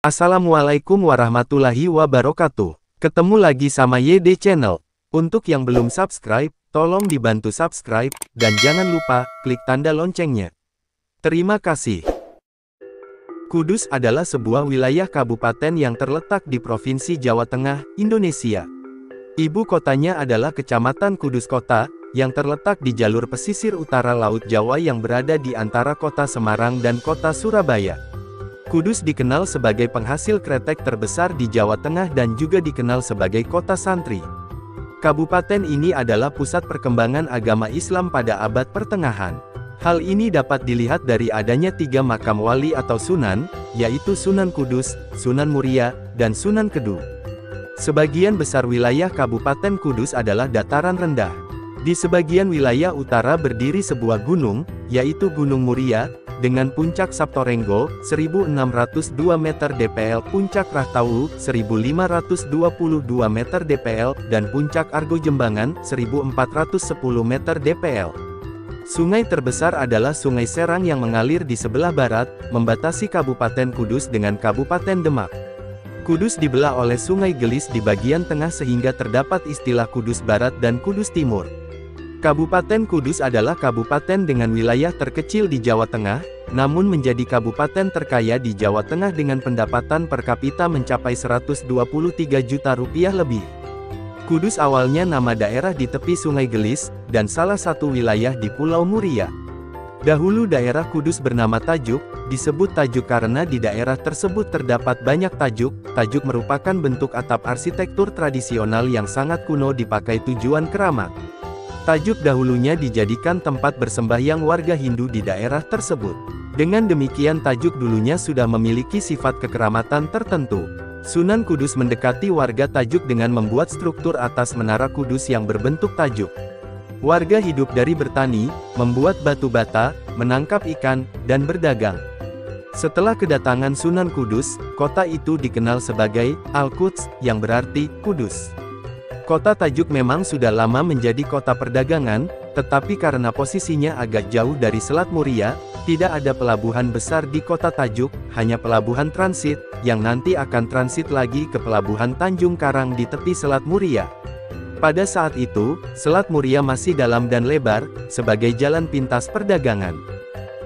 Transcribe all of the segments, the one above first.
Assalamualaikum warahmatullahi wabarakatuh. Ketemu lagi sama YD Channel. Untuk yang belum subscribe, tolong dibantu subscribe, dan jangan lupa, klik tanda loncengnya. Terima kasih. Kudus adalah sebuah wilayah kabupaten yang terletak di Provinsi Jawa Tengah, Indonesia. Ibu kotanya adalah Kecamatan Kudus Kota, yang terletak di jalur pesisir utara Laut Jawa yang berada di antara kota Semarang dan kota Surabaya. Kudus dikenal sebagai penghasil kretek terbesar di Jawa Tengah dan juga dikenal sebagai kota santri. Kabupaten ini adalah pusat perkembangan agama Islam pada abad pertengahan. Hal ini dapat dilihat dari adanya 3 makam wali atau sunan, yaitu Sunan Kudus, Sunan Muria, dan Sunan Kedu. Sebagian besar wilayah Kabupaten Kudus adalah dataran rendah. Di sebagian wilayah utara berdiri sebuah gunung, yaitu Gunung Muria, dengan puncak Saptorenggo, 1602 meter dpl, puncak Rahtawu, 1522 meter dpl, dan puncak Argo Jembangan, 1410 meter dpl. Sungai terbesar adalah Sungai Serang yang mengalir di sebelah barat, membatasi Kabupaten Kudus dengan Kabupaten Demak. Kudus dibelah oleh Sungai Gelis di bagian tengah sehingga terdapat istilah Kudus Barat dan Kudus Timur. Kabupaten Kudus adalah kabupaten dengan wilayah terkecil di Jawa Tengah, namun menjadi kabupaten terkaya di Jawa Tengah dengan pendapatan per kapita mencapai 123 juta rupiah lebih. Kudus awalnya nama daerah di tepi Sungai Gelis, dan salah satu wilayah di Pulau Muria. Dahulu daerah Kudus bernama Tajuk, disebut Tajuk karena di daerah tersebut terdapat banyak tajuk. Tajuk merupakan bentuk atap arsitektur tradisional yang sangat kuno dipakai tujuan keramat. Tajuk dahulunya dijadikan tempat bersembahyang warga Hindu di daerah tersebut. Dengan demikian Tajuk dulunya sudah memiliki sifat kekeramatan tertentu. Sunan Kudus mendekati warga Tajuk dengan membuat struktur atas menara Kudus yang berbentuk tajuk. Warga hidup dari bertani, membuat batu bata, menangkap ikan, dan berdagang. Setelah kedatangan Sunan Kudus, kota itu dikenal sebagai Al-Quds, yang berarti Kudus. Kota Tajuk memang sudah lama menjadi kota perdagangan, tetapi karena posisinya agak jauh dari Selat Muria, tidak ada pelabuhan besar di kota Tajuk, hanya pelabuhan transit, yang nanti akan transit lagi ke pelabuhan Tanjung Karang di tepi Selat Muria. Pada saat itu, Selat Muria masih dalam dan lebar, sebagai jalan pintas perdagangan.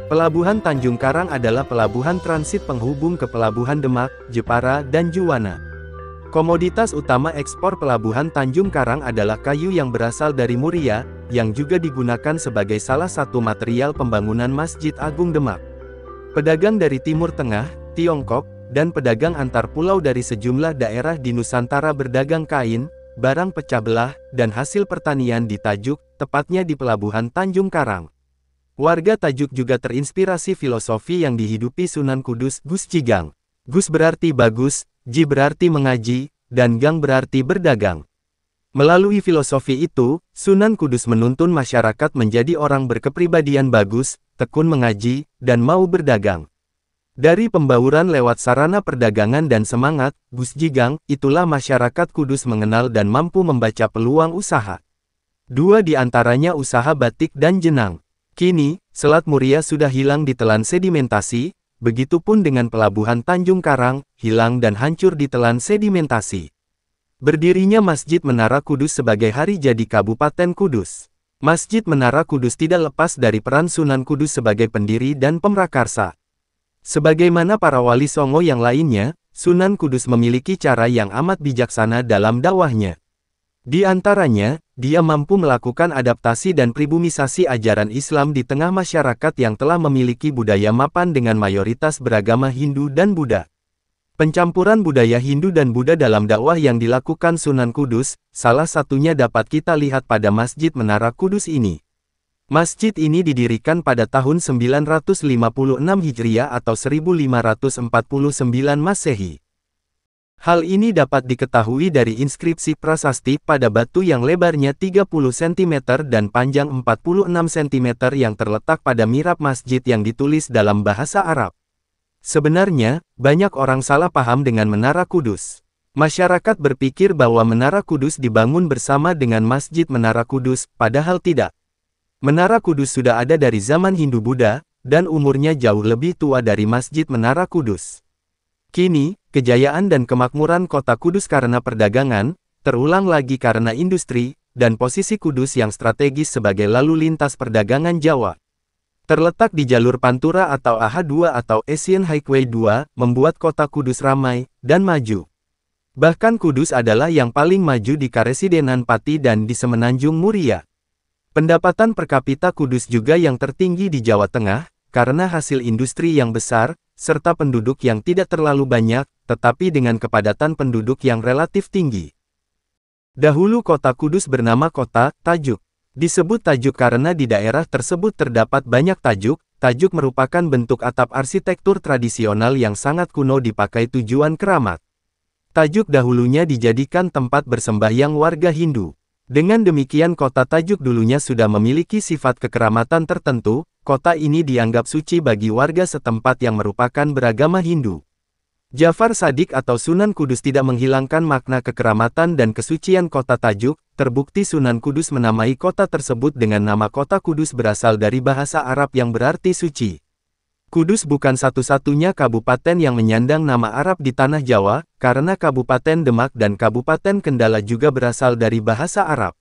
Pelabuhan Tanjung Karang adalah pelabuhan transit penghubung ke pelabuhan Demak, Jepara, dan Juwana. Komoditas utama ekspor pelabuhan Tanjung Karang adalah kayu yang berasal dari Muria, yang juga digunakan sebagai salah satu material pembangunan Masjid Agung Demak. Pedagang dari Timur Tengah, Tiongkok, dan pedagang antar pulau dari sejumlah daerah di Nusantara berdagang kain, barang pecah belah, dan hasil pertanian di Tajuk, tepatnya di pelabuhan Tanjung Karang. Warga Tajuk juga terinspirasi filosofi yang dihidupi Sunan Kudus, Gus Cigang. Gus berarti bagus, Ji berarti mengaji, dan Gang berarti berdagang. Melalui filosofi itu, Sunan Kudus menuntun masyarakat menjadi orang berkepribadian bagus, tekun mengaji, dan mau berdagang. Dari pembauran lewat sarana perdagangan dan semangat, Gus Cigang, itulah masyarakat Kudus mengenal dan mampu membaca peluang usaha. 2 di antaranya usaha batik dan jenang. Kini, Selat Muria sudah hilang ditelan sedimentasi, begitupun dengan pelabuhan Tanjung Karang, hilang dan hancur ditelan sedimentasi. Berdirinya Masjid Menara Kudus sebagai hari jadi Kabupaten Kudus. Masjid Menara Kudus tidak lepas dari peran Sunan Kudus sebagai pendiri dan pemrakarsa. Sebagaimana para wali songo yang lainnya, Sunan Kudus memiliki cara yang amat bijaksana dalam dakwahnya. Di antaranya, dia mampu melakukan adaptasi dan pribumisasi ajaran Islam di tengah masyarakat yang telah memiliki budaya mapan dengan mayoritas beragama Hindu dan Buddha. Pencampuran budaya Hindu dan Buddha dalam dakwah yang dilakukan Sunan Kudus, salah satunya dapat kita lihat pada Masjid Menara Kudus ini. Masjid ini didirikan pada tahun 956 Hijriah atau 1549 Masehi. Hal ini dapat diketahui dari inskripsi prasasti pada batu yang lebarnya 30 cm dan panjang 46 cm yang terletak pada mihrab masjid yang ditulis dalam bahasa Arab. Sebenarnya, banyak orang salah paham dengan Menara Kudus. Masyarakat berpikir bahwa Menara Kudus dibangun bersama dengan Masjid Menara Kudus, padahal tidak. Menara Kudus sudah ada dari zaman Hindu-Buddha, dan umurnya jauh lebih tua dari Masjid Menara Kudus. Kini, kejayaan dan kemakmuran kota Kudus karena perdagangan, terulang lagi karena industri, dan posisi Kudus yang strategis sebagai lalu lintas perdagangan Jawa. Terletak di jalur Pantura atau AH2 atau Asian Highway 2, membuat kota Kudus ramai dan maju. Bahkan Kudus adalah yang paling maju di Karesidenan Pati dan di Semenanjung Muria. Pendapatan per kapita Kudus juga yang tertinggi di Jawa Tengah, karena hasil industri yang besar, serta penduduk yang tidak terlalu banyak, tetapi dengan kepadatan penduduk yang relatif tinggi. Dahulu kota Kudus bernama Kota Tajuk. Disebut Tajuk karena di daerah tersebut terdapat banyak tajuk. Tajuk merupakan bentuk atap arsitektur tradisional yang sangat kuno dipakai tujuan keramat. Tajuk dahulunya dijadikan tempat bersembahyang warga Hindu. Dengan demikian kota Tajuk dulunya sudah memiliki sifat kekeramatan tertentu. Kota ini dianggap suci bagi warga setempat yang merupakan beragama Hindu. Jafar Shadiq atau Sunan Kudus tidak menghilangkan makna kekeramatan dan kesucian kota Tajuk. Terbukti Sunan Kudus menamai kota tersebut dengan nama kota Kudus berasal dari bahasa Arab yang berarti suci. Kudus bukan satu-satunya kabupaten yang menyandang nama Arab di tanah Jawa, karena Kabupaten Demak dan Kabupaten Kendala juga berasal dari bahasa Arab.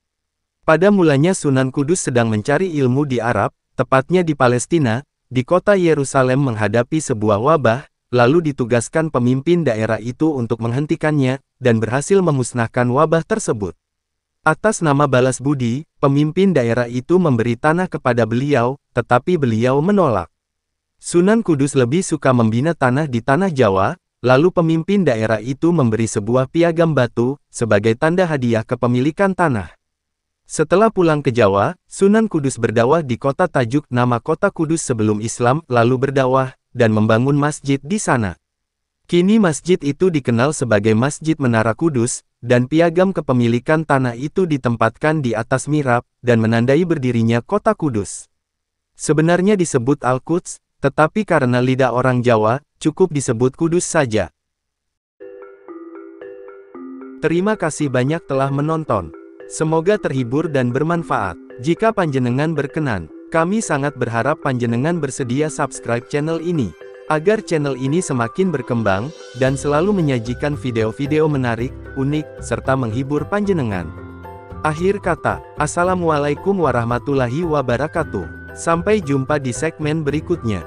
Pada mulanya Sunan Kudus sedang mencari ilmu di Arab, tepatnya di Palestina, di kota Yerusalem menghadapi sebuah wabah, lalu ditugaskan pemimpin daerah itu untuk menghentikannya, dan berhasil memusnahkan wabah tersebut. Atas nama balas budi, pemimpin daerah itu memberi tanah kepada beliau, tetapi beliau menolak. Sunan Kudus lebih suka membina tanah di tanah Jawa, lalu pemimpin daerah itu memberi sebuah piagam batu, sebagai tanda hadiah kepemilikan tanah. Setelah pulang ke Jawa, Sunan Kudus berdakwah di kota Tajuk nama kota Kudus sebelum Islam, lalu berdakwah, dan membangun masjid di sana. Kini masjid itu dikenal sebagai Masjid Menara Kudus, dan piagam kepemilikan tanah itu ditempatkan di atas mihrab, dan menandai berdirinya kota Kudus. Sebenarnya disebut Al-Quds, tetapi karena lidah orang Jawa, cukup disebut Kudus saja. Terima kasih banyak telah menonton. Semoga terhibur dan bermanfaat. Jika panjenengan berkenan, kami sangat berharap panjenengan bersedia subscribe channel ini, agar channel ini semakin berkembang, dan selalu menyajikan video-video menarik, unik, serta menghibur panjenengan. Akhir kata, Assalamualaikum warahmatullahi wabarakatuh. Sampai jumpa di segmen berikutnya.